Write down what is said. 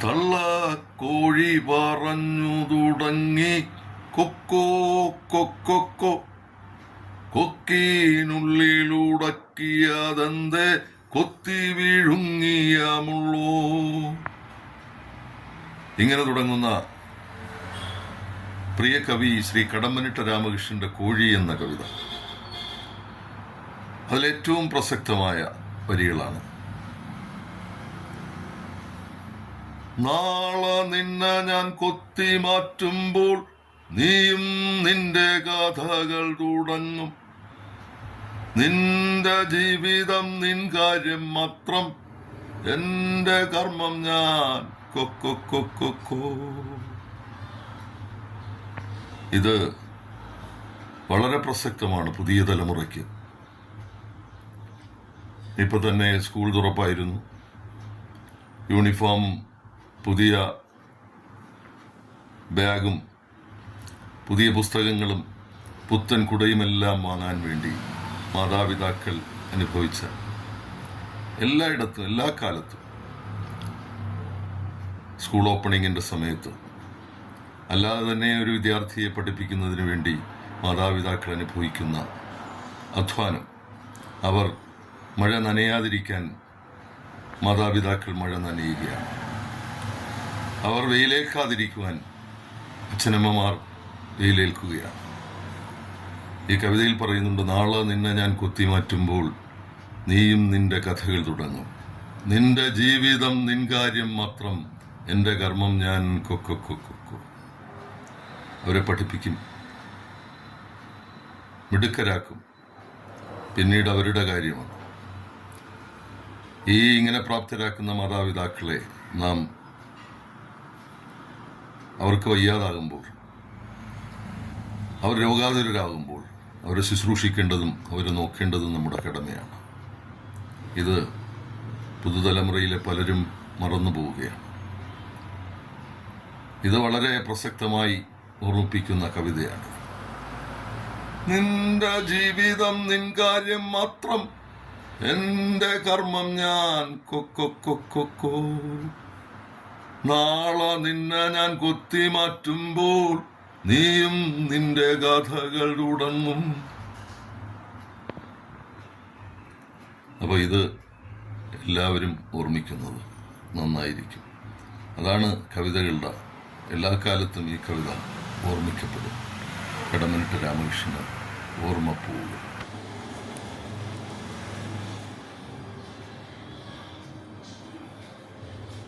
തള്ള കോഴി പറഞ്ഞു തുടങ്ങി കൊക്കോ കൊക്കൊക്കോ, കൊക്കിനുള്ളിലുടക്കിയതെന്ത് കൊത്തി വീഴുങ്ങിയാമുള്ളോ. ഇങ്ങനെ തുടങ്ങുന്ന പ്രിയ കവി ശ്രീ കടമ്മനിട്ട രാമകൃഷ്ണന്റെ കോഴി എന്ന കവിത. അതിലേറ്റവും പ്രസക്തമായ വരികളാണ്. നാളെ നിന്നെ ഞാൻ കൊത്തി മാറ്റുമ്പോൾ നീയും നിന്റെ കഥകൾ തുടങ്ങും. നിന്റെ ജീവിതം നിൻ കാര്യം മാത്രം, എന്റെ കർമ്മം ഞാൻ കൊക്കൊക്കൊക്കൊക്കോ. ഇത് വളരെ പ്രസക്തമാണ് പുതിയ തലമുറയ്ക്ക്. ഇപ്പൊ തന്നെ സ്കൂൾ തുറപ്പായിരുന്നു. യൂണിഫോം, പുതിയ ബാഗും പുതിയ പുസ്തകങ്ങളും പുത്തൻ കുടയുമെല്ലാം വാങ്ങാൻ വേണ്ടി മാതാപിതാക്കൾ അനുഭവിച്ച എല്ലായിടത്തും എല്ലാ കാലത്തും സ്കൂൾ ഓപ്പണിങ്ങിൻ്റെ സമയത്ത് അല്ലാതെ തന്നെ ഒരു വിദ്യാർത്ഥിയെ പഠിപ്പിക്കുന്നതിന് വേണ്ടി മാതാപിതാക്കൾ അനുഭവിക്കുന്ന അധ്വാനം. അവർ മഴ നനയാതിരിക്കാൻ മാതാപിതാക്കൾ മഴ നനയുകയാണ്. അവർ വെയിലേൽക്കാതിരിക്കുവാൻ അച്ഛനമ്മമാർ വെയിലേൽക്കുകയാണ്. ഈ കവിതയിൽ പറയുന്നുണ്ട്, നാളെ നിന്നെ ഞാൻ കൊത്തിമാറ്റുമ്പോൾ നീയും നിന്റെ കഥകൾ തുടങ്ങും. നിന്റെ ജീവിതം നിൻ കാര്യം മാത്രം, എൻ്റെ കർമ്മം ഞാൻ കൊക്കൊക്കൊക്കൊക്കോ. അവരെ പഠിപ്പിക്കും, മിടുക്കരാക്കും. പിന്നീട് അവരുടെ കാര്യമാണ്. ഈ ഇങ്ങനെ പ്രാപ്തരാക്കുന്ന മാതാപിതാക്കളെ നാം അവർക്ക് വയ്യാതാകുമ്പോൾ, അവർ രോഗാതുരരാകുമ്പോൾ അവരെ ശുശ്രൂഷിക്കേണ്ടതും അവരെ നോക്കേണ്ടതും നമ്മുടെ കടമയാണ്. ഇത് പുതുതലമുറയിലെ പലരും മറന്നു പോവുകയാണ്. ഇത് വളരെ പ്രസക്തമായി ഓർമ്മിപ്പിക്കുന്ന കവിതയാണ്. നിന്റെ ജീവിതം നിൻ കാര്യം മാത്രം, എന്റെ കർമ്മം ഞാൻ കൊക്കൊക്കൊക്കൊക്കോ. നാളെ നിന്നെ ഞാൻ കൊത്തി മാറ്റുമ്പോൾ നീയും നിന്റെ കഥകൾ തുടങ്ങും. അപ്പൊ ഇത് എല്ലാവരും ഓർമ്മിക്കുന്നത് നന്നായിരിക്കും. അതാണ് കവിതകളുടെ എല്ലാ കാലത്തും ഈ കവിത ഓർമ്മിക്കപ്പെടും. കടമ്മനിട്ട രാമകൃഷ്ണൻ ഓർമ്മ പോവുക.